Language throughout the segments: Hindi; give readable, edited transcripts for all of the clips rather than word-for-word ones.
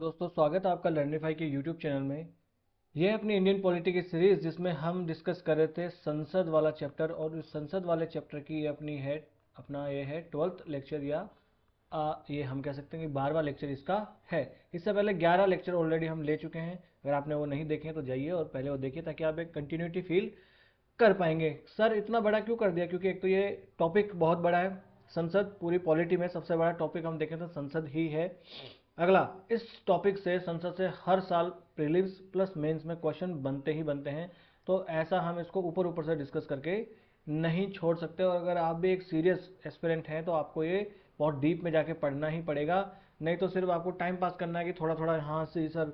दोस्तों, स्वागत है आपका लर्निफाई के यूट्यूब चैनल में। यह है अपनी इंडियन पॉलिटी की सीरीज जिसमें हम डिस्कस कर रहे थे संसद वाला चैप्टर। और इस संसद वाले चैप्टर की ये अपनी है अपना ये है 12th लेक्चर या ये हम कह सकते हैं कि 12वां लेक्चर इसका है। इससे पहले 11 लेक्चर ऑलरेडी हम ले चुके हैं। अगर आपने वो नहीं देखे हैं तो जाइए और पहले वो देखिए ताकि आप एक कंटिन्यूटी फील कर पाएंगे। सर इतना बड़ा क्यों कर दिया? क्योंकि एक तो ये टॉपिक बहुत बड़ा है। संसद पूरी पॉलिटी में सबसे बड़ा टॉपिक हम देखें तो संसद ही है। अगला, इस टॉपिक से संसद से हर साल प्रीलिम्स प्लस मेंस में क्वेश्चन बनते ही बनते हैं। तो ऐसा हम इसको ऊपर ऊपर से डिस्कस करके नहीं छोड़ सकते। और अगर आप भी एक सीरियस एस्पिरेंट हैं तो आपको ये बहुत डीप में जाके पढ़ना ही पड़ेगा। नहीं तो सिर्फ आपको टाइम पास करना है कि थोड़ा थोड़ा हाँ से सर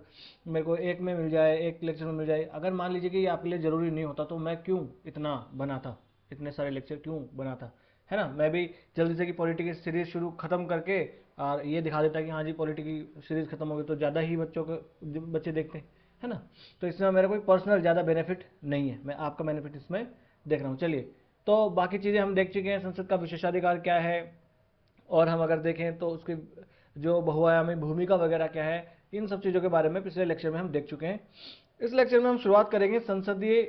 मेरे को एक में मिल जाए, एक लेक्चर में मिल जाए। अगर मान लीजिए कि ये आपके लिए ज़रूरी नहीं होता तो मैं क्यों इतना बनाता, इतने सारे लेक्चर क्यों बनाता, है ना। मैं भी जल्दी से कि पॉलिटी की सीरीज शुरू खत्म करके और ये दिखा देता कि हाँ जी पॉलिटी की सीरीज खत्म हो गई तो ज़्यादा ही बच्चे देखते हैं, है ना। तो इसमें मेरा कोई पर्सनल ज़्यादा बेनिफिट नहीं है, मैं आपका बेनिफिट इसमें देख रहा हूँ। चलिए, तो बाकी चीज़ें हम देख चुके हैं, संसद का विशेषाधिकार क्या है, और हम अगर देखें तो उसकी जो बहुआयामी भूमिका वगैरह क्या है, इन सब चीज़ों के बारे में पिछले लेक्चर में हम देख चुके हैं। इस लेक्चर में हम शुरुआत करेंगे संसदीय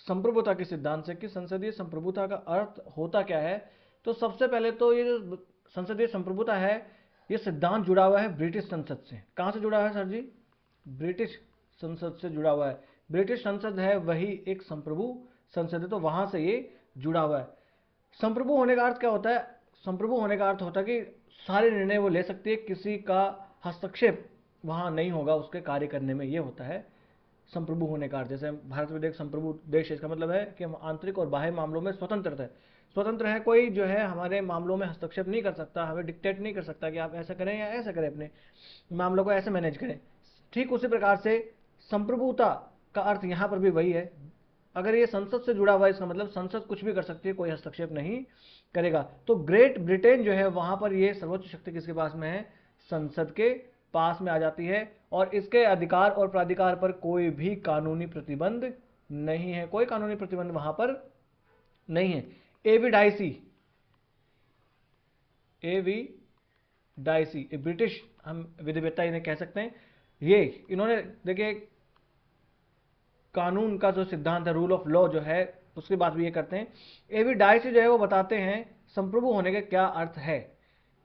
संप्रभुता के सिद्धांत से कि संसदीय संप्रभुता का अर्थ होता क्या है। तो सबसे पहले तो ये जो संसदीय संप्रभुता है, ये सिद्धांत जुड़ा हुआ है ब्रिटिश संसद से। कहाँ से जुड़ा हुआ है सर जी? ब्रिटिश संसद से जुड़ा हुआ है। ब्रिटिश संसद है वही एक संप्रभु संसद है, तो वहां से ये जुड़ा हुआ है। संप्रभु होने का अर्थ क्या होता है? संप्रभु होने का अर्थ होता है कि सारे निर्णय वो ले सकती है, किसी का हस्तक्षेप वहां नहीं होगा उसके कार्य करने में। ये होता है संप्रभु होने का अर्थ। जैसे भारत में एक संप्रभु देश है, इसका मतलब है कि हम आंतरिक और बाह्य मामलों में स्वतंत्र है। स्वतंत्र है, कोई जो है हमारे मामलों में हस्तक्षेप नहीं कर सकता, हमें डिक्टेट नहीं कर सकता कि आप ऐसा करें या ऐसा करें, अपने मामलों को ऐसे मैनेज करें। ठीक उसी प्रकार से संप्रभुता का अर्थ यहाँ पर भी वही है। अगर ये संसद से जुड़ा हुआ है, इसका मतलब संसद कुछ भी कर सकती है, कोई हस्तक्षेप नहीं करेगा। तो ग्रेट ब्रिटेन जो है वहां पर ये सर्वोच्च शक्ति किसके पास में है? संसद के पास में आ जाती है। और इसके अधिकार और प्राधिकार पर कोई भी कानूनी प्रतिबंध नहीं है, कोई कानूनी प्रतिबंध वहां पर नहीं है। एवी डाइसी, एवी डाइसी ब्रिटिश हम विधिवेत्ता इन्हें कह सकते हैं। ये इन्होंने देखिए कानून का जो सिद्धांत है, रूल ऑफ लॉ जो है, उसकी बात भी ये करते हैं। एवी डाइसी जो है वो बताते हैं संप्रभु होने के क्या अर्थ है।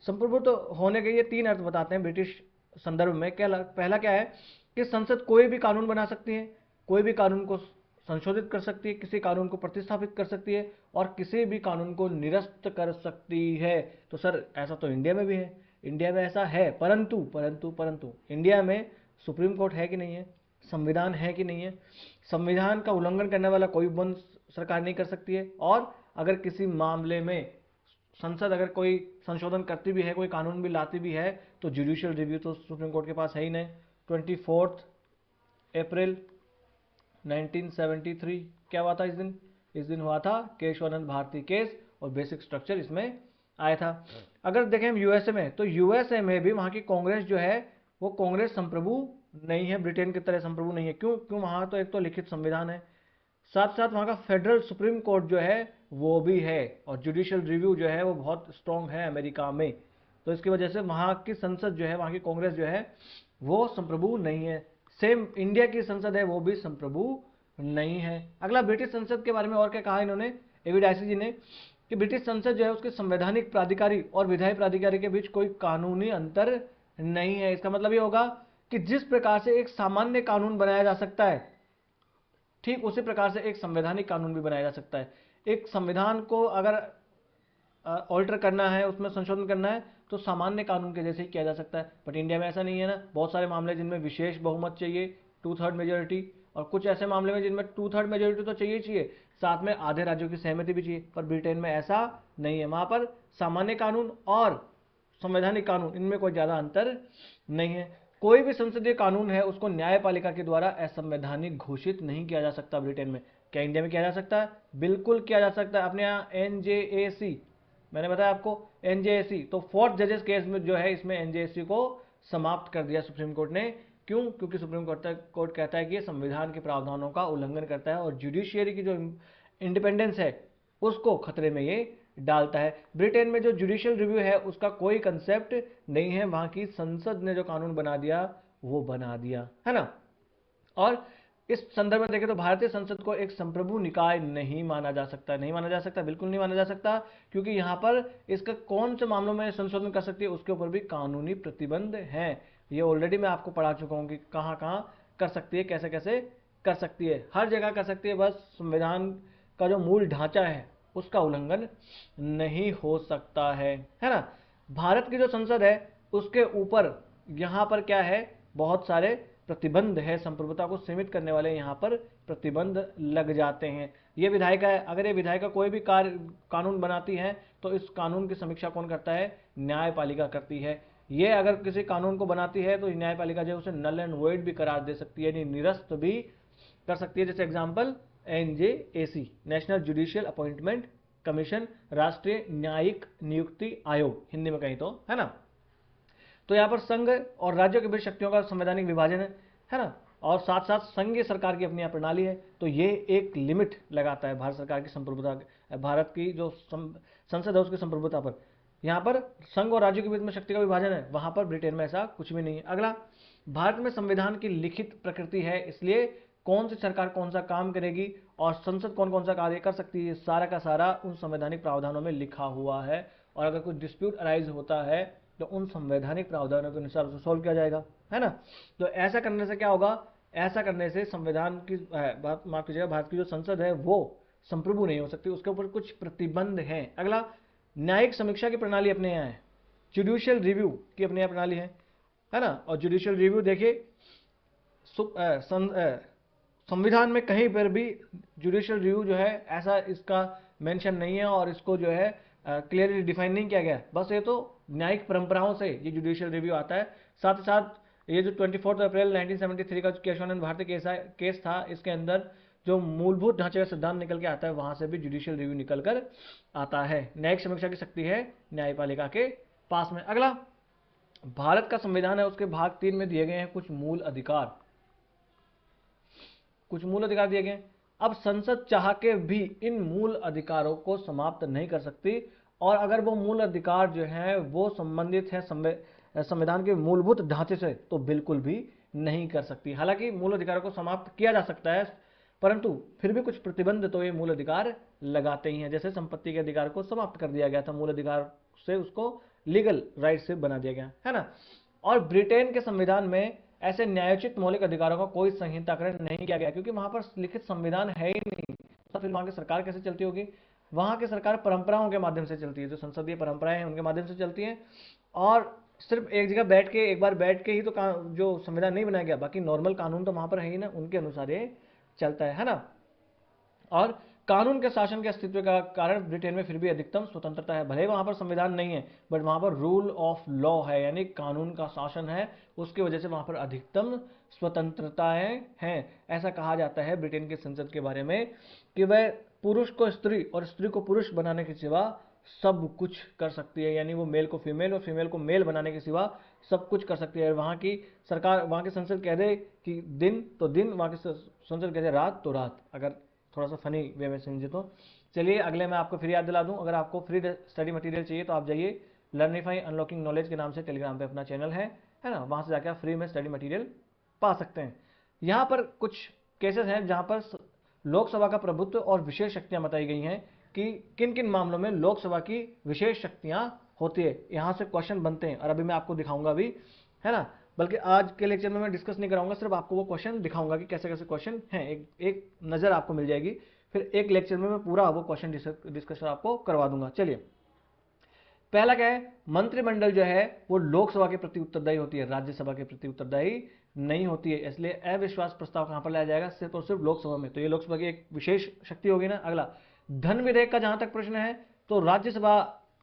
संप्रभु तो होने के ये 3 अर्थ बताते हैं ब्रिटिश संदर्भ में। क्या पहला क्या है कि संसद कोई भी कानून बना सकती है, कोई भी कानून को संशोधित कर सकती है, किसी कानून को प्रतिस्थापित कर सकती है और किसी भी कानून को निरस्त कर सकती है। तो सर ऐसा तो इंडिया में भी है, इंडिया में ऐसा है, परंतु परंतु परंतु इंडिया में सुप्रीम कोर्ट है कि नहीं है, संविधान है कि नहीं है। संविधान का उल्लंघन करने वाला कोई बंद सरकार नहीं कर सकती है। और अगर किसी मामले में संसद अगर कोई संशोधन करती भी है, कोई कानून भी लाती भी है, तो जुडिशियल रिव्यू तो सुप्रीम कोर्ट के पास है ही नहीं। 24 अप्रैल 1973 क्या हुआ था इस दिन? इस दिन हुआ था केशवानंद भारती केस और बेसिक स्ट्रक्चर इसमें आया था। अगर देखें हम यूएसए में, तो यूएसए में भी वहां की कांग्रेस जो है वो कांग्रेस संप्रभु नहीं है, ब्रिटेन की तरह संप्रभु नहीं है। क्यों? क्यों? वहां तो एक तो लिखित संविधान है, साथ साथ वहाँ का फेडरल सुप्रीम कोर्ट जो है वो भी है, और जुडिशियल रिव्यू जो है वो बहुत स्ट्रॉन्ग है अमेरिका में। तो इसकी वजह से वहाँ की संसद जो है, वहाँ की कांग्रेस जो है वो संप्रभु नहीं है। सेम इंडिया की संसद है, वो भी संप्रभु नहीं है। अगला, ब्रिटिश संसद के बारे में और क्या कहा इन्होंने, एविडाइसी जी ने, कि ब्रिटिश संसद जो है उसके संवैधानिक प्राधिकारी और विधायी प्राधिकारी के बीच कोई कानूनी अंतर नहीं है। इसका मतलब ये होगा कि जिस प्रकार से एक सामान्य कानून बनाया जा सकता है, ठीक उसी प्रकार से एक संवैधानिक कानून भी बनाया जा सकता है। एक संविधान को अगर ऑल्टर करना है, उसमें संशोधन करना है, तो सामान्य कानून के जैसे ही किया जा सकता है। बट इंडिया में ऐसा नहीं है ना। बहुत सारे मामले जिनमें विशेष बहुमत चाहिए, 2/3 मेजोरिटी, और कुछ ऐसे मामले में जिनमें 2/3 मेजोरिटी तो चाहिए चाहिए, साथ में आधे राज्यों की सहमति भी चाहिए। पर ब्रिटेन में ऐसा नहीं है, वहां पर सामान्य कानून और संवैधानिक कानून इनमें कोई ज़्यादा अंतर नहीं है। कोई भी संसदीय कानून है उसको न्यायपालिका के द्वारा असंवैधानिक घोषित नहीं किया जा सकता ब्रिटेन में। क्या इंडिया में किया जा सकता है? बिल्कुल किया जा सकता है। अपने यहाँ एनजेएसी, मैंने बताया आपको एनजेएसी, तो 4th जजेस केस में जो है इसमें एनजेएसी को समाप्त कर दिया सुप्रीम कोर्ट ने। क्यों? क्योंकि सुप्रीम कोर्ट कहता है कि ये संविधान के प्रावधानों का उल्लंघन करता है और जुडिशियरी की जो इंडिपेंडेंस है उसको खतरे में ये डालता है। ब्रिटेन में जो जुडिशियल रिव्यू है उसका कोई कंसेप्ट नहीं है। वहाँ की संसद ने जो कानून बना दिया वो बना दिया, है ना। और इस संदर्भ में देखें तो भारतीय संसद को एक संप्रभु निकाय नहीं माना जा सकता, नहीं माना जा सकता, बिल्कुल नहीं माना जा सकता, क्योंकि यहाँ पर इसका कौन से मामलों में संशोधन कर सकती है उसके ऊपर भी कानूनी प्रतिबंध हैं। ये ऑलरेडी मैं आपको पढ़ा चुका हूँ कि कहाँ कहाँ कर सकती है, कैसे कैसे कर सकती है, हर जगह कर सकती है, बस संविधान का जो मूल ढांचा है उसका उल्लंघन नहीं हो सकता है ना। भारत की जो संसद है उसके ऊपर यहाँ पर क्या है, बहुत सारे प्रतिबंध है, संप्रभुता को सीमित करने वाले यहाँ पर प्रतिबंध लग जाते हैं। ये विधायिका है, अगर ये विधायिका कोई भी कार्य कानून बनाती है तो इस कानून की समीक्षा कौन करता है, न्यायपालिका करती है। ये अगर किसी कानून को बनाती है तो न्यायपालिका जो उसे नल एंड वॉइड भी करार दे सकती है, यानी निरस्त भी कर सकती है। जैसे example NJAC, national judicial appointment commission, राष्ट्रीय न्यायिक नियुक्ति आयोग हिंदी में कहीं तो, है ना। तो यहाँ पर संघ और राज्यों के बीच शक्तियों का संवैधानिक विभाजन है ना, और साथ साथ संघीय सरकार की अपनी प्रणाली है, तो ये एक लिमिट लगाता है भारत सरकार की संप्रभुता, भारत की जो संसद है उसकी संप्रभुता पर। यहाँ पर संघ और राज्यों के बीच में शक्ति का विभाजन है, वहां पर ब्रिटेन में ऐसा कुछ भी नहीं है। अगला, भारत में संविधान की लिखित प्रकृति है, इसलिए कौन सी सरकार कौन सा काम करेगी और संसद कौन कौन सा कार्य कर सकती है, सारा का सारा उन संवैधानिक प्रावधानों में लिखा हुआ है। और अगर कोई डिस्प्यूट अराइज होता है तो उन संवैधानिक प्रावधानों के अनुसार उसे सॉल्व किया जाएगा, है ना। तो ऐसा करने से क्या होगा, ऐसा करने से संविधान की माफ कीजिएगा, भारत की जो संसद है वो संप्रभु नहीं हो सकती, उसके ऊपर कुछ प्रतिबंध हैं। अगला, न्यायिक समीक्षा की प्रणाली अपने यहाँ है, जुडिशियल रिव्यू की अपने यहाँ प्रणाली है ना। और जुडिशियल रिव्यू देखिए संविधान में कहीं पर भी जुडिशियल रिव्यू जो है ऐसा इसका मेंशन नहीं है, और इसको जो है क्लियरली डिफाइन नहीं किया गया, बस ये तो न्यायिक परंपराओं से ये जुडिशियल रिव्यू आता है। साथ ही साथ ये जो 24 अप्रैल 1973 का केशवानंद भारती केस था, इसके अंदर जो मूलभूत ढांचे का सिद्धांत निकल के आता है वहां से भी जुडिशियल रिव्यू निकल कर आता है। न्यायिक समीक्षा की शक्ति है न्यायपालिका के पास में। अगला, भारत का संविधान है उसके भाग 3 में दिए गए हैं कुछ मूल अधिकार, कुछ मूल अधिकार दिए गए। अब संसद चाह के भी इन मूल अधिकारों को समाप्त नहीं कर सकती, और अगर वो मूल अधिकार जो है वो संबंधित है संविधान के मूलभूत ढांचे से तो बिल्कुल भी नहीं कर सकती। हालांकि मूल अधिकारों को समाप्त किया जा सकता है, परंतु फिर भी कुछ प्रतिबंध तो ये मूल अधिकार लगाते ही हैं। जैसे संपत्ति के अधिकार को समाप्त कर दिया गया था, मूल अधिकार से उसको लीगल राइट से बना दिया गया, है ना। और ब्रिटेन के संविधान में ऐसे न्यायोचित मौलिक अधिकारों का कोई संहिताकरण नहीं किया गया, क्योंकि वहां पर लिखित संविधान है ही नहीं, तो फिर वहां की सरकार कैसे चलती होगी। वहां की सरकार परंपराओं के माध्यम से चलती है, जो संसदीय परंपराएं हैं उनके माध्यम से चलती हैं, और सिर्फ एक जगह बैठ के एक बार बैठ के ही तो जो संविधान नहीं बनाया गया, बाकी नॉर्मल कानून तो वहां पर है ही ना, उनके अनुसार ये चलता है ना। और कानून के शासन के अस्तित्व का कारण ब्रिटेन में फिर भी अधिकतम स्वतंत्रता है, भले वहां पर संविधान नहीं है बट वहां पर रूल ऑफ लॉ है, यानी कानून का शासन है, उसकी वजह से वहां पर अधिकतम स्वतंत्रताएं हैं। ऐसा कहा जाता है ब्रिटेन की संसद के बारे में कि वह पुरुष को स्त्री और स्त्री को पुरुष बनाने के सिवा सब कुछ कर सकती है, यानी वो मेल को फीमेल और फीमेल को मेल बनाने के सिवा सब कुछ कर सकती है। वहां की सरकार, वहां की संसद कह दे कि दिन तो दिन, वहां की संसद कह दे रात तो रात, अगर थोड़ा सा फनी वे में समझे तो। चलिए अगले मैं आपको फिर याद दिला दूं, अगर आपको फ्री स्टडी मटेरियल चाहिए तो आप जाइए लर्निफाई अनलॉकिंग नॉलेज के नाम से टेलीग्राम पे अपना चैनल है ना, वहां से जाकर आप फ्री में स्टडी मटेरियल पा सकते हैं। यहाँ पर कुछ केसेस हैं जहां पर लोकसभा का प्रभुत्व और विशेष शक्तियां बताई गई हैं कि किन किन मामलों में लोकसभा की विशेष शक्तियां होती है। यहां से क्वेश्चन बनते हैं और अभी मैं आपको दिखाऊंगा भी, है ना। बल्कि आज के लेक्चर में मैं डिस्कस नहीं कराऊंगा, सिर्फ आपको वो क्वेश्चन दिखाऊंगा कि कैसे कैसे क्वेश्चन हैं, एक नजर आपको मिल जाएगी। फिर एक लेक्चर में मैं पूरा वो क्वेश्चन डिस्कशन आपको करवा दूंगा। चलिए, पहला क्या है, मंत्रिमंडल जो है वो लोकसभा के प्रति उत्तरदायी होती है, राज्यसभा के प्रति उत्तरदायी नहीं होती है, इसलिए अविश्वास प्रस्ताव कहां पर लाया जाएगा, सिर्फ और सिर्फ लोकसभा में। तो ये लोकसभा की एक विशेष शक्ति होगी ना। अगला, धन विधेयक का जहां तक प्रश्न है तो राज्यसभा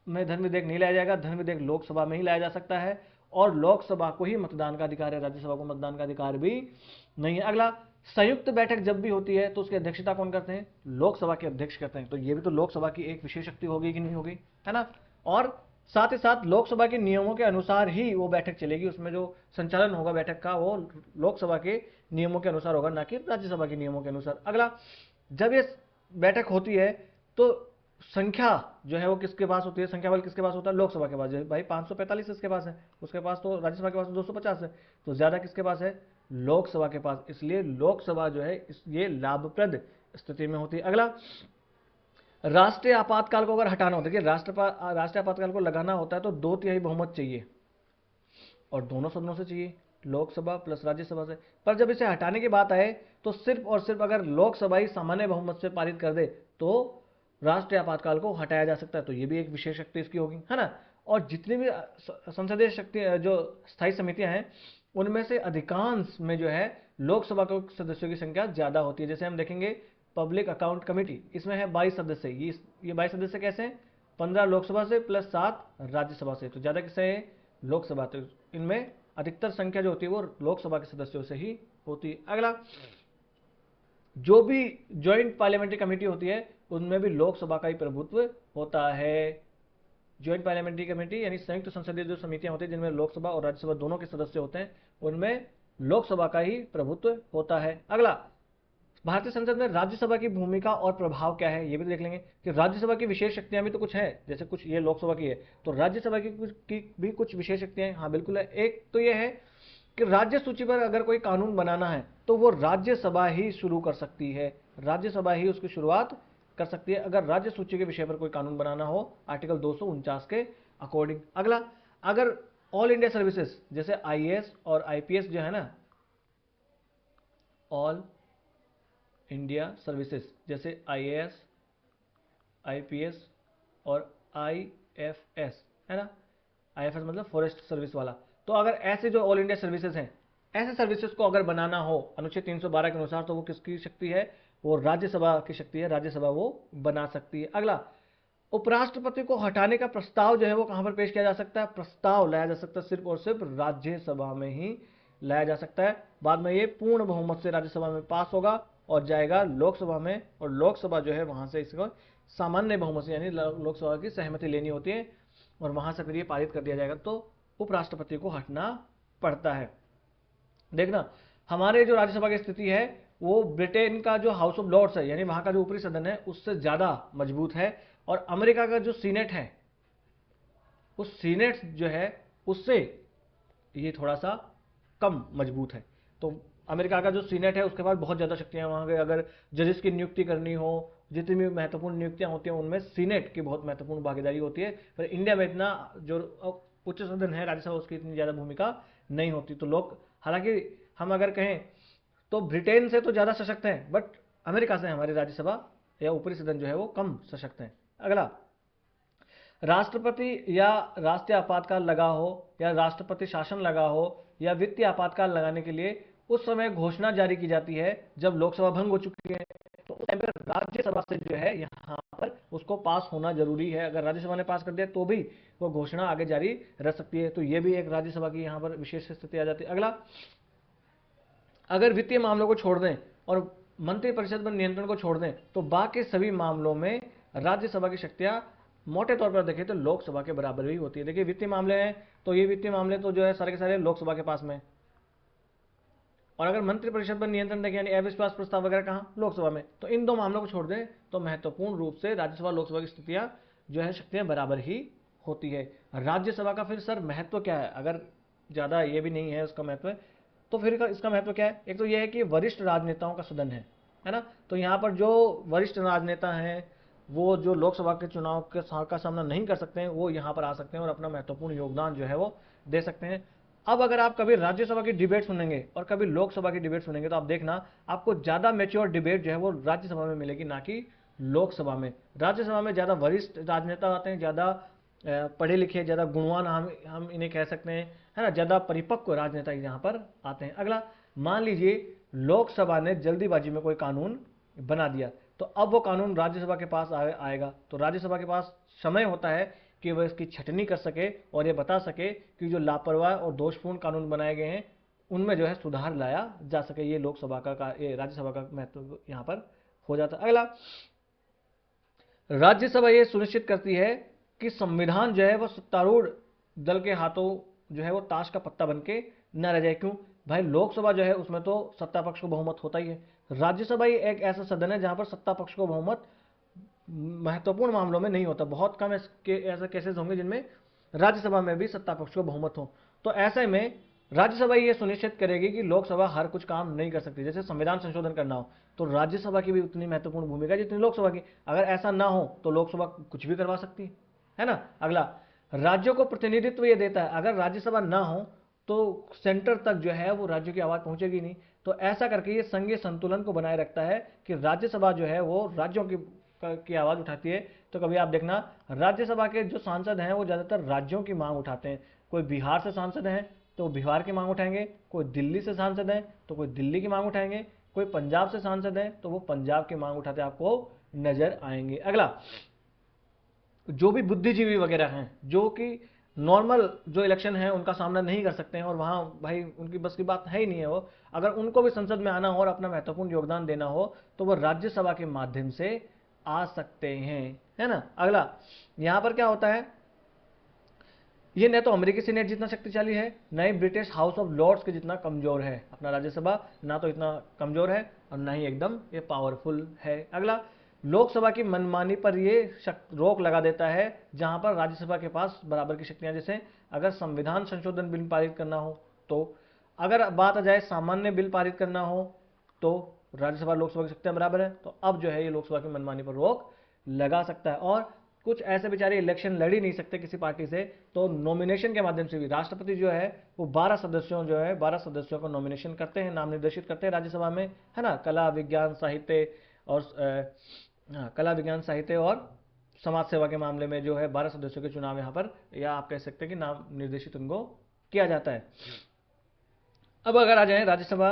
में धन विधेयक नहीं लाया जाएगा, धन विधेयक लोकसभा में ही लाया जा सकता है, और लोकसभा को ही मतदान का अधिकार है, राज्यसभा को मतदान का अधिकार भी नहीं है। अगला, संयुक्त बैठक जब भी होती है तो उसकी अध्यक्षता कौन करते हैं, लोकसभा के अध्यक्ष करते हैं, तो ये भी तो लोकसभा की एक विशेष शक्ति होगी कि नहीं होगी, है ना। और साथ ही साथ लोकसभा के नियमों के अनुसार ही वो बैठक चलेगी, उसमें जो संचालन होगा बैठक का वो लोकसभा के नियमों के अनुसार होगा, ना कि राज्यसभा के नियमों के अनुसार। अगला, जब ये बैठक होती है तो संख्या जो है वो किसके पास होती है, संख्या बल किसके पास होता है, लोकसभा के पास। भाई 545 इसके पास है, उसके पास तो राज्यसभा के पास 250 है, तो ज्यादा किसके पास है, लोकसभा के पास। इसलिए लोकसभा जो है ये लाभप्रद स्थिति में होती है। अगला, राष्ट्रीय आपातकाल को अगर हटाना हो, देखिए राष्ट्रीय आपातकाल को लगाना होता है तो 2/3 बहुमत चाहिए, और दोनों सदनों से चाहिए, लोकसभा प्लस राज्यसभा से। पर जब इसे हटाने की बात आए तो सिर्फ और सिर्फ अगर लोकसभा ही सामान्य बहुमत से पारित कर दे तो राष्ट्रीय आपातकाल को हटाया जा सकता है। तो ये भी एक विशेष शक्ति इसकी होगी, है ना। और जितनी भी संसदीय शक्ति जो स्थायी समितियां हैं उनमें से अधिकांश में जो है लोकसभा के सदस्यों की संख्या ज्यादा होती है। जैसे हम देखेंगे पब्लिक अकाउंट कमेटी, इसमें है 22 सदस्य। ये 22 सदस्य कैसे हैं, 15 लोकसभा से प्लस 7 राज्यसभा से, तो ज्यादा किससे है, लोकसभा। तो इनमें अधिकतर संख्या जो होती है वो लोकसभा के सदस्यों से ही होती है। अगला, जो भी ज्वाइंट पार्लियामेंट्री कमेटी होती है उनमें भी लोकसभा का ही प्रभुत्व होता है। ज्वाइंट पार्लियामेंट्री कमेटी यानी संयुक्त संसदीय जो समितियां होती है जिनमें लोकसभा और राज्यसभा दोनों के सदस्य होते हैं, उनमें लोकसभा का ही प्रभुत्व होता है। अगला, भारतीय संसद में राज्यसभा की भूमिका और प्रभाव क्या है, ये भी देख लेंगे कि राज्यसभा की विशेष शक्तियां भी तो कुछ है, जैसे कुछ ये लोकसभा की है, तो राज्यसभा की भी कुछ विशेष शक्तियां हैं। हाँ बिल्कुल है। एक तो ये है कि राज्य सूची पर अगर कोई कानून बनाना है तो वो राज्यसभा ही शुरू कर सकती है, राज्यसभा ही उसकी शुरुआत कर सकती है अगर राज्य सूची के विषय पर कोई कानून बनाना हो, आर्टिकल 249 के अकॉर्डिंग। अगला, अगर ऑल इंडिया सर्विसेज जैसे आईएएस और आईपीएस जो है ना, ऑल इंडिया सर्विसेज जैसे आईएएस, आईपीएस और आईएफएस, है ना, आईएफएस मतलब फॉरेस्ट सर्विस वाला। तो अगर ऐसे जो ऑल इंडिया सर्विसेज हैं, ऐसे सर्विसेज को अगर बनाना हो अनुच्छेद 312 के अनुसार, तो वो किसकी शक्ति है, वो राज्यसभा की शक्ति है, राज्यसभा वो बना सकती है। अगला, उपराष्ट्रपति को हटाने का प्रस्ताव जो है वो कहां पर पेश किया जा सकता है, प्रस्ताव लाया जा सकता है सिर्फ और सिर्फ राज्यसभा में ही लाया जा सकता है। बाद में ये पूर्ण बहुमत से राज्यसभा में पास होगा और जाएगा लोकसभा में, और लोकसभा जो है वहां से इसको सामान्य बहुमत से यानी लोकसभा की सहमति लेनी होती है और वहां से फिर ये पारित कर दिया जाएगा, तो उपराष्ट्रपति को हटना पड़ता है। देखना, हमारे जो राज्यसभा की स्थिति है वो ब्रिटेन का जो हाउस ऑफ लॉर्ड्स है यानी वहां का जो ऊपरी सदन है उससे ज्यादा मजबूत है, और अमेरिका का जो सीनेट है उस सीनेट जो है उससे ये थोड़ा सा कम मजबूत है। तो अमेरिका का जो सीनेट है उसके पास बहुत ज़्यादा शक्तियां हैं, वहाँ के अगर जजेस की नियुक्ति करनी हो, जितनी भी महत्वपूर्ण नियुक्तियां होती हैं उनमें सीनेट की बहुत महत्वपूर्ण भागीदारी होती है। पर इंडिया में इतना जो उच्च सदन है राज्यसभा उसकी इतनी ज़्यादा भूमिका नहीं होती। तो लोग, हालांकि हम अगर कहें तो ब्रिटेन से तो ज़्यादा सशक्त हैं, बट अमेरिका से हमारी राज्यसभा या ऊपरी सदन जो है वो कम सशक्त हैं। अगला, राष्ट्रपति या राष्ट्रीय आपातकाल लगा हो या राष्ट्रपति शासन लगा हो या वित्तीय आपातकाल लगाने के लिए उस समय घोषणा जारी की जाती है जब लोकसभा भंग हो चुकी है, तो उस टाइम पर राज्यसभा से जो है यहाँ पर उसको पास होना जरूरी है। अगर राज्यसभा ने पास कर दिया तो भी वो घोषणा आगे जारी रह सकती है। तो ये भी एक राज्यसभा की यहाँ पर विशेष स्थिति आ जाती है। अगला, अगर वित्तीय मामलों को छोड़ दें और मंत्रिपरिषद पर नियंत्रण को छोड़ दें तो बाकी सभी मामलों में राज्यसभा की शक्तियां मोटे तौर पर देखें तो लोकसभा के बराबर ही होती है। देखिए वित्तीय मामले हैं तो ये वित्तीय मामले तो जो है सारे के सारे लोकसभा के पास में, और अगर मंत्रिपरिषद पर नियंत्रण देखें यानी अविश्वास प्रस्ताव वगैरह कहाँ, लोकसभा में। तो इन दो मामलों को छोड़ दें तो महत्वपूर्ण रूप से राज्यसभा लोकसभा की स्थितियां जो है शक्तियां बराबर ही होती है। राज्यसभा का फिर सर महत्व क्या है, अगर ज़्यादा ये भी नहीं है उसका महत्व, तो फिर इसका महत्व क्या है। एक तो यह है कि वरिष्ठ राजनेताओं का सदन है ना। तो यहाँ पर जो वरिष्ठ राजनेता हैं वो जो लोकसभा के चुनाव के का सामना नहीं कर सकते हैं वो यहाँ पर आ सकते हैं और अपना महत्वपूर्ण योगदान जो है वो दे सकते हैं। अब अगर आप कभी राज्यसभा की डिबेट सुनेंगे और कभी लोकसभा की डिबेट सुनेंगे तो आप देखना आपको ज़्यादा मेच्योर डिबेट जो है वो राज्यसभा में मिलेगी, ना कि लोकसभा में। राज्यसभा में ज़्यादा वरिष्ठ राजनेता आते हैं, ज़्यादा पढ़े लिखे, ज़्यादा गुणवान हम इन्हें कह सकते हैं, है ना, ज़्यादा परिपक्व राजनेता यहाँ पर आते हैं। अगला, मान लीजिए लोकसभा ने जल्दीबाजी में कोई कानून बना दिया तो अब वो कानून राज्यसभा के पास आएगा, तो राज्यसभा के पास समय होता है कि वह इसकी छटनी कर सके और ये बता सके कि जो लापरवाह और दोषपूर्ण कानून बनाए गए हैं उनमें जो है सुधार लाया जा सके। ये लोकसभा का ये राज्यसभा का महत्व यहाँ पर हो जाता है। अगला, राज्यसभा ये सुनिश्चित करती है कि संविधान जो है वो सत्तारूढ़ दल के हाथों जो है वो ताश का पत्ता बन के न रह जाए। क्यों भाई, लोकसभा जो है उसमें तो सत्ता पक्ष को बहुमत होता ही है, राज्यसभा ही एक ऐसा सदन है जहां पर सत्ता पक्ष को बहुमत महत्वपूर्ण मामलों में नहीं होता। बहुत कम ऐसे केसेस होंगे जिनमें राज्यसभा में भी सत्ता पक्ष को बहुमत हो। तो ऐसे में राज्यसभा ये सुनिश्चित करेगी कि लोकसभा हर कुछ काम नहीं कर सकती। जैसे संविधान संशोधन करना हो तो राज्यसभा की भी उतनी महत्वपूर्ण भूमिका है जितनी लोकसभा की। अगर ऐसा ना हो तो लोकसभा कुछ भी करवा सकती है ना। अगला, राज्यों को प्रतिनिधित्व ये देता है। अगर राज्यसभा ना हो तो सेंटर तक जो है वो राज्यों की आवाज पहुंचेगी नहीं। तो ऐसा करके ये संघीय संतुलन को बनाए रखता है कि राज्यसभा जो है वो राज्यों की आवाज उठाती है। तो कभी आप देखना, राज्यसभा के जो सांसद हैं वो ज्यादातर राज्यों की मांग उठाते हैं। कोई बिहार से सांसद हैं तो वो बिहार की मांग उठाएंगे, कोई दिल्ली से सांसद हैं तो कोई दिल्ली की मांग उठाएंगे, कोई पंजाब से सांसद हैं तो वो पंजाब की मांग उठाते आपको नजर आएंगे। अगला, जो भी बुद्धिजीवी वगैरह हैं जो कि नॉर्मल जो इलेक्शन है उनका सामना नहीं कर सकते हैं और वहां भाई उनकी बस की बात है ही नहीं है, वो अगर उनको भी संसद में आना हो और अपना महत्वपूर्ण योगदान देना हो तो वो राज्यसभा के माध्यम से आ सकते हैं, है ना। अगला, यहां पर क्या होता है, ये न तो अमेरिकी सीनेट जितना शक्तिशाली है, न ही ब्रिटिश हाउस ऑफ लॉर्ड्स के जितना कमजोर है। अपना राज्यसभा ना तो इतना कमजोर है और ना ही एकदम ये पावरफुल है। अगला, लोकसभा की मनमानी पर ये रोक लगा देता है जहां पर राज्यसभा के पास बराबर की शक्तियां। जैसे अगर संविधान संशोधन बिल पारित करना हो, तो अगर बात आ जाए सामान्य बिल पारित करना हो तो राज्यसभा लोकसभा की शक्तियां बराबर है। तो अब जो है ये लोकसभा की मनमानी पर रोक लगा सकता है। और कुछ ऐसे बेचारे इलेक्शन लड़ ही नहीं सकते किसी पार्टी से, तो नॉमिनेशन के माध्यम से भी राष्ट्रपति जो है वो 12 सदस्यों को नॉमिनेशन करते हैं, नाम निर्देशित करते हैं राज्यसभा में, है ना। कला विज्ञान साहित्य और कला विज्ञान साहित्य और समाज सेवा के मामले में जो है 12 सदस्यों के चुनाव यहाँ पर, या आप कह सकते हैं कि नाम निर्देशित उनको किया जाता है। अब अगर आ जाए राज्यसभा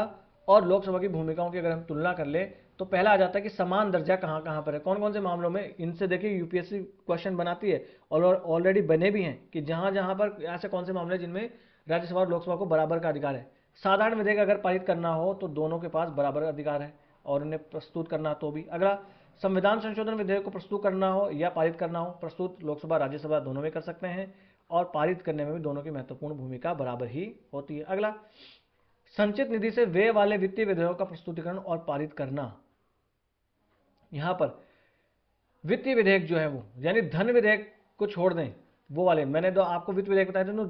और लोकसभा की भूमिकाओं की अगर हम तुलना कर ले तो पहला आ जाता है कि समान दर्जा कहां कहां पर है, कौन कौन से मामलों में। इनसे देखिए यूपीएससी क्वेश्चन बनाती है और ऑलरेडी बने भी हैं कि जहां जहां पर ऐसे कौन से मामले जिनमें राज्यसभा और लोकसभा को बराबर का अधिकार है। साधारण विधेयक अगर पारित करना हो तो दोनों के पास बराबर अधिकार है और उन्हें प्रस्तुत करना तो भी। अगला, संविधान संशोधन विधेयक को प्रस्तुत करना हो या पारित करना हो, प्रस्तुत लोकसभा राज्यसभा दोनों में कर सकते हैं और पारित करने में भी दोनों की महत्वपूर्ण भूमिका बराबर ही होती है। अगला, संचित निधि से व्यय वाले वित्तीय विधेयकों का प्रस्तुतिकरण और पारित करना। यहां पर वित्तीय विधेयक जो है वो, यानी धन विधेयक को छोड़ दें, वो वाले मैंने तो आपको वित्त विधेयक बताया था,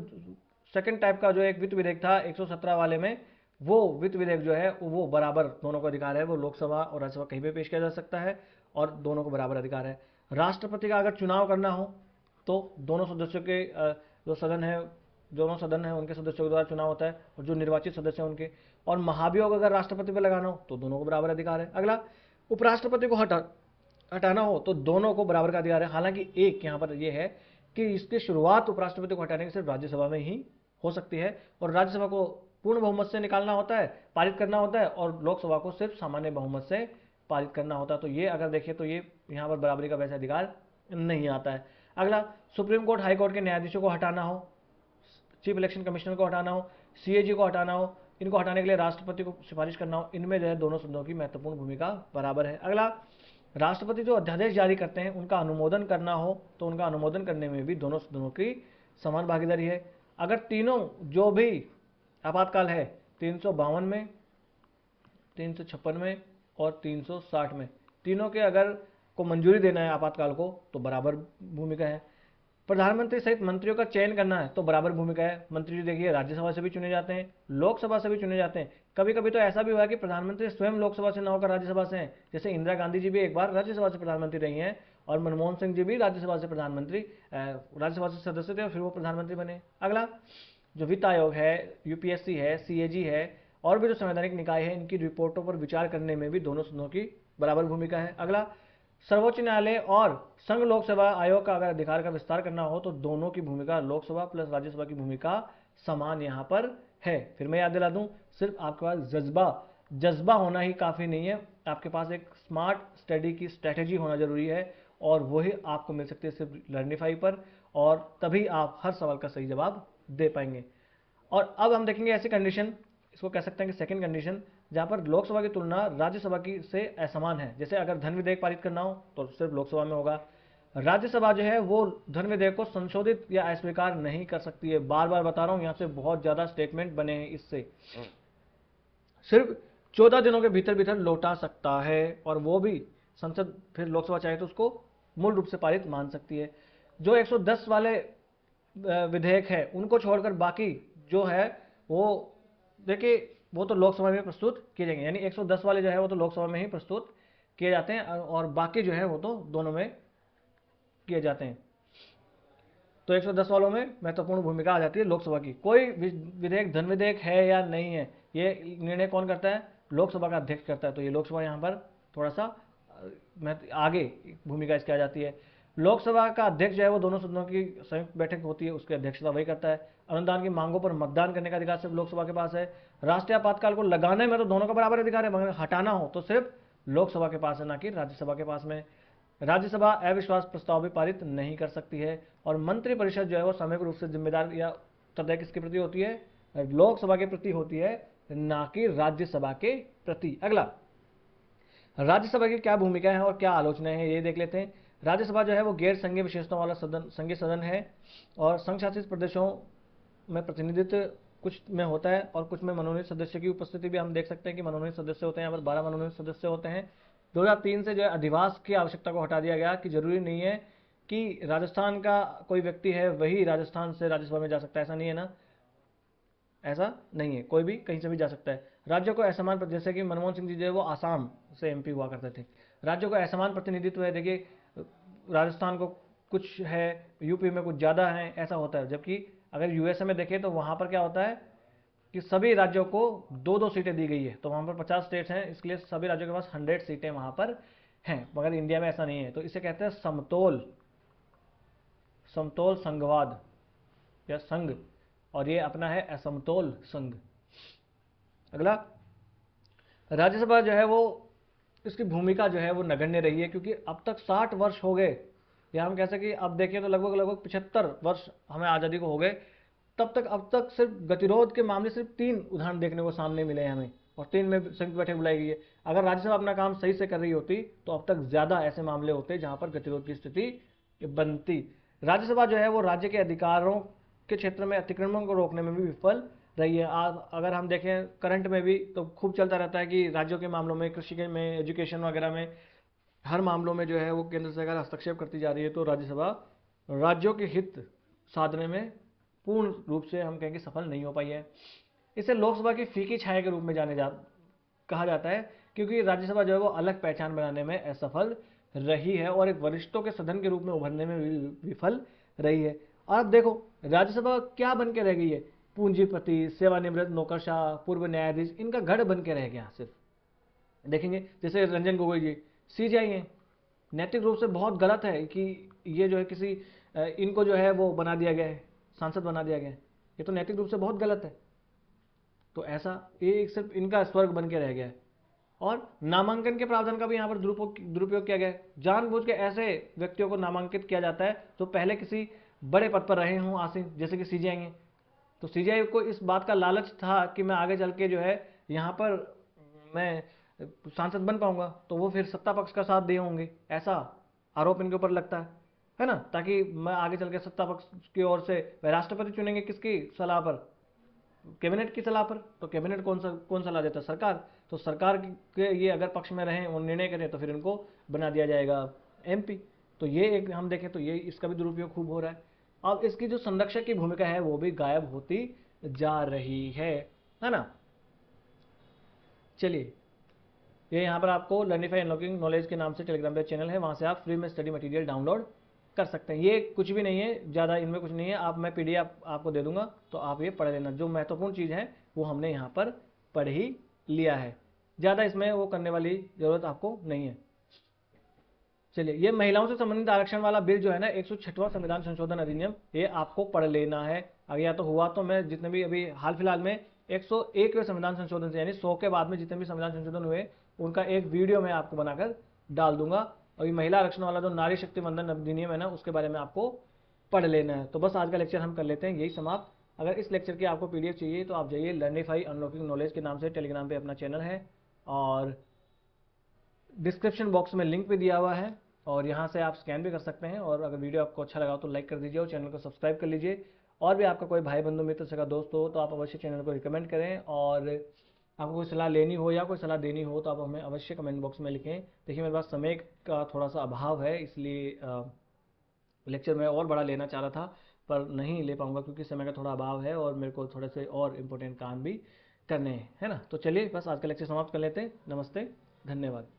सेकंड टाइप का जो एक वित्त विधेयक था 117 वाले में, वो वित्त विधेयक जो है वो बराबर दोनों को अधिकार है, वो लोकसभा और राज्यसभा कहीं भी पेश किया जा सकता है और दोनों को बराबर अधिकार है। राष्ट्रपति का अगर चुनाव करना हो तो दोनों सदस्यों के जो सदन है, दोनों सदन है उनके सदस्यों के द्वारा चुनाव होता है और जो निर्वाचित सदस्य हैं उनके। और महाभियोग अगर राष्ट्रपति पर लगाना हो तो दोनों को बराबर अधिकार है। अगला, उपराष्ट्रपति को हटाना हो तो दोनों को बराबर का अधिकार है। हालांकि एक यहाँ पर यह है कि इसकी शुरुआत उपराष्ट्रपति को हटाने की सिर्फ राज्यसभा में ही हो सकती है और राज्यसभा को पूर्ण बहुमत से निकालना होता है, पारित करना होता है, और लोकसभा को सिर्फ सामान्य बहुमत से पारित करना होता है। तो ये अगर देखें तो ये यहाँ पर बराबरी का वैसा अधिकार नहीं आता है। अगला, सुप्रीम कोर्ट हाई कोर्ट के न्यायाधीशों को हटाना हो, चीफ इलेक्शन कमिश्नर को हटाना हो, सीएजी को हटाना हो, इनको हटाने के लिए राष्ट्रपति को सिफारिश करना हो, इनमें जो है दोनों सदनों की महत्वपूर्ण भूमिका बराबर है। अगला, राष्ट्रपति जो अध्यादेश जारी करते हैं उनका अनुमोदन करना हो तो उनका अनुमोदन करने में भी दोनों सदनों की समान भागीदारी है। अगर तीनों जो भी आपातकाल है 352 में, 356 में और 360 में, तीनों के अगर को मंजूरी देना है आपातकाल को तो बराबर भूमिका है। प्रधानमंत्री सहित मंत्रियों का चयन करना है तो बराबर भूमिका है। मंत्री देखिए राज्यसभा से भी चुने जाते हैं, लोकसभा से भी चुने जाते हैं। कभी कभी तो ऐसा भी हुआ है कि प्रधानमंत्री स्वयं लोकसभा से न होकर राज्यसभा से हैं। जैसे इंदिरा गांधी जी भी एक बार राज्यसभा से प्रधानमंत्री रही हैं और मनमोहन सिंह जी भी राज्यसभा से राज्यसभा से सदस्य थे और फिर वो प्रधानमंत्री बने। अगला, जो वित्त आयोग है, यूपीएससी है, सीएजी है और भी जो संवैधानिक निकाय है, इनकी रिपोर्टों पर विचार करने में भी दोनों सदनों की बराबर भूमिका है। अगला, सर्वोच्च न्यायालय और संघ लोक सेवा आयोग का अगर अधिकार का विस्तार करना हो तो दोनों की भूमिका, लोकसभा प्लस राज्यसभा की भूमिका समान यहां पर है। फिर मैं याद दिला दूं, सिर्फ आपके पास जज्बा होना ही काफी नहीं है, आपके पास एक स्मार्ट स्टडी की स्ट्रेटेजी होना जरूरी है और वही आपको मिल सकती है सिर्फ लर्निफाई पर, और तभी आप हर सवाल का सही जवाब दे पाएंगे। और अब हम देखेंगे ऐसी कंडीशन, इसको कह सकते हैं कि सेकंड कंडीशन, जहां पर लोकसभा की तुलना राज्यसभा की से असमान है। जैसे अगर धन विधेयक पारित करना हो तो सिर्फ लोकसभा में होगा, राज्यसभा जो है वो धन विधेयक को संशोधित या अस्वीकार नहीं कर सकती है। बार बार बता रहा हूं, यहां से बहुत ज्यादा स्टेटमेंट बने हैं, इससे सिर्फ 14 दिनों के भीतर भीतर लौटा सकता है और वो भी संसद फिर लोकसभा चाहे तो उसको मूल रूप से पारित मान सकती है। जो 110 वाले विधेयक है उनको छोड़कर बाकी जो है वो देखिए वो तो लोकसभा में प्रस्तुत किए जाएंगे, यानी 110 वाले जो है वो तो लोकसभा में ही प्रस्तुत किए जाते हैं और बाकी जो है वो तो दोनों में किए जाते हैं। तो 110 वालों में महत्वपूर्ण भूमिका आ जाती है लोकसभा की। कोई विधेयक धन विधेयक है या नहीं है, ये निर्णय कौन करता है? लोकसभा का अध्यक्ष करता है। तो ये लोकसभा यहाँ पर थोड़ा सा आगे भूमिका इसकी आ जाती है। लोकसभा का अध्यक्ष जो है वो दोनों सदनों की संयुक्त बैठक होती है, उसकी अध्यक्षता वही करता है। अनुदान की मांगों पर मतदान करने का अधिकार सिर्फ लोकसभा के पास है। राष्ट्रीय आपातकाल को लगाने में तो दोनों का बराबर अधिकार है, मगर हटाना हो तो सिर्फ लोकसभा के पास है, ना कि राज्यसभा के पास में। राज्यसभा अविश्वास प्रस्ताव भी पारित नहीं कर सकती है। और मंत्रिपरिषद जो है वो सामूहिक रूप से जिम्मेदार या उत्तरदायी किसके प्रति होती है? लोकसभा के प्रति होती है, ना कि राज्यसभा के प्रति। अगला, राज्यसभा की क्या भूमिका है और क्या आलोचनाएं हैं, ये देख लेते हैं। राज्यसभा जो है वो गैर संघीय विशेषताओं वाला सदन, संघीय सदन है और संघ शासित प्रदेशों में प्रतिनिधित्व कुछ में होता है और कुछ में मनोनीत सदस्य की उपस्थिति भी हम देख सकते हैं कि मनोनीत सदस्य होते हैं। यहाँ पर 12 मनोनीत सदस्य होते हैं। 2003 से जो है अधिवास की आवश्यकता को हटा दिया गया कि जरूरी नहीं है कि राजस्थान का कोई व्यक्ति है वही राजस्थान से राज्यसभा में जा सकता है, ऐसा नहीं है ना, ऐसा नहीं है, कोई भी कहीं से भी जा सकता है। राज्यों को असमान, जैसे कि मनमोहन सिंह जी जो है वो आसाम से एमपी हुआ करते थे। राज्यों को असमान प्रतिनिधित्व है, देखिए राजस्थान को कुछ है, यूपी में कुछ ज़्यादा है, ऐसा होता है। जबकि अगर यूएसए में देखें तो वहाँ पर क्या होता है कि सभी राज्यों को 2-2 सीटें दी गई है। तो वहाँ पर 50 स्टेट्स हैं, इसलिए सभी राज्यों के पास 100 सीटें वहाँ पर हैं, मगर इंडिया में ऐसा नहीं है। तो इसे कहते हैं समतोल समतोल संघवाद या संघ, और ये अपना है असमतोल संघ। अगला, राज्यसभा जो है वो इसकी भूमिका जो है वो नगण्य रही है, क्योंकि अब तक 60 वर्ष हो गए, या हम कह सकें अब देखें तो लगभग 75 वर्ष हमें आज़ादी को हो गए। तब तक अब तक सिर्फ गतिरोध के मामले सिर्फ 3 उदाहरण देखने को सामने मिले हैं हमें, और 3 में संयुक्त बैठक बुलाई गई है। अगर राज्यसभा अपना काम सही से कर रही होती तो अब तक ज़्यादा ऐसे मामले होते जहां पर गतिरोध की स्थिति बनती। राज्यसभा जो है वो राज्य के अधिकारों के क्षेत्र में अतिक्रमण को रोकने में भी विफल रही है। अगर हम देखें करंट में भी तो खूब चलता रहता है कि राज्यों के मामलों में, कृषि के में, एजुकेशन वगैरह में, हर मामलों में जो है वो केंद्र सरकार हस्तक्षेप करती जा रही है। तो राज्यसभा राज्यों के हित साधने में पूर्ण रूप से हम कहेंगे सफल नहीं हो पाई है। इसे लोकसभा की फीकी छाया के रूप में कहा जाता है, क्योंकि राज्यसभा जो है वो अलग पहचान बनाने में असफल रही है और एक वरिष्ठों के सदन के रूप में उभरने में विफल रही है। और अब देखो राज्यसभा क्या बन के रह गई है? पूंजीपति, सेवानिवृत्त नौकरशाह, पूर्व न्यायाधीश, इनका गढ़ बन के रह गया। सिर्फ देखेंगे जैसे रंजन गोगोई जी सीजेआई हैं, नैतिक रूप से बहुत गलत है कि ये जो है किसी इनको जो है वो बना दिया गया है, सांसद बना दिया गया है, ये तो नैतिक रूप से बहुत गलत है। तो ऐसा ये सिर्फ इनका स्वर्ग बन के रह गया है। और नामांकन के प्रावधान का भी यहाँ पर दुरुपयोग किया गया है। जानबूझ के ऐसे व्यक्तियों को नामांकित किया जाता है जो पहले किसी बड़े पद पर रहे हों आसीन, जैसे कि सीजेआई हैं। तो सीजेआई को इस बात का लालच था कि मैं आगे चल के जो है यहाँ पर मैं सांसद बन पाऊंगा, तो वो फिर सत्ता पक्ष का साथ दिए होंगे, ऐसा आरोप इनके ऊपर लगता है ना, ताकि मैं आगे चल के सत्ता पक्ष की ओर से राष्ट्रपति चुनेंगे किसकी सलाह पर? कैबिनेट की सलाह पर। तो कैबिनेट कौन सलाह देता है? सरकार। तो सरकार के ये अगर पक्ष में रहें और निर्णय करें तो फिर इनको बना दिया जाएगा एमपी। तो ये एक हम देखें तो ये इसका भी दुरुपयोग खूब हो रहा है। अब इसकी जो संरक्षक की भूमिका है वो भी गायब होती जा रही है ना। चलिए, ये यहाँ पर आपको लर्निफाई अनलॉकिंग नॉलेज के नाम से टेलीग्राम पे चैनल है, वहाँ से आप फ्री में स्टडी मटेरियल डाउनलोड कर सकते हैं। ये कुछ भी नहीं है ज़्यादा, इनमें कुछ नहीं है। आप मैं पीडीएफ आपको दे दूंगा तो आप ये पढ़ लेना। जो महत्वपूर्ण चीज़ है वो हमने यहाँ पर पढ़ ही लिया है, ज़्यादा इसमें वो करने वाली ज़रूरत आपको नहीं है। चलिए, ये महिलाओं से संबंधित आरक्षण वाला बिल जो है ना, 106वां संविधान संशोधन अधिनियम, ये आपको पढ़ लेना है। अगर या तो हुआ तो मैं जितने भी अभी हाल फिलहाल में 101वें संविधान संशोधन से, यानी 100 के बाद में जितने भी संविधान संशोधन हुए उनका एक वीडियो मैं आपको बनाकर डाल दूंगा। और ये महिला आरक्षण वाला जो नारी शक्ति वंदन अधिनियम है ना, उसके बारे में आपको पढ़ लेना है। तो बस आज का लेक्चर हम कर लेते हैं यही समाप्त। अगर इस लेक्चर की आपको पीडीएफ चाहिए तो आप जाइए, लर्निफाई अनलॉकिंग नॉलेज के नाम से टेलीग्राम पे अपना चैनल है, और डिस्क्रिप्शन बॉक्स में लिंक भी दिया हुआ है, और यहाँ से आप स्कैन भी कर सकते हैं। और अगर वीडियो आपको अच्छा लगा तो लाइक कर दीजिए और चैनल को सब्सक्राइब कर लीजिए। और भी आपका कोई भाई बंधु मित्र सगा दोस्त हो तो आप अवश्य चैनल को रिकमेंड करें, और आपको कोई सलाह लेनी हो या कोई सलाह देनी हो तो आप हमें अवश्य कमेंट बॉक्स में लिखें। देखिए मेरे पास समय का थोड़ा सा अभाव है, इसलिए लेक्चर मैं और बड़ा लेना चाह रहा था पर नहीं ले पाऊंगा क्योंकि समय का थोड़ा अभाव है और मेरे को थोड़े से और इम्पोर्टेंट काम भी करने हैं, है ना। तो चलिए बस आज का लेक्चर समाप्त कर लेते हैं। नमस्ते, धन्यवाद।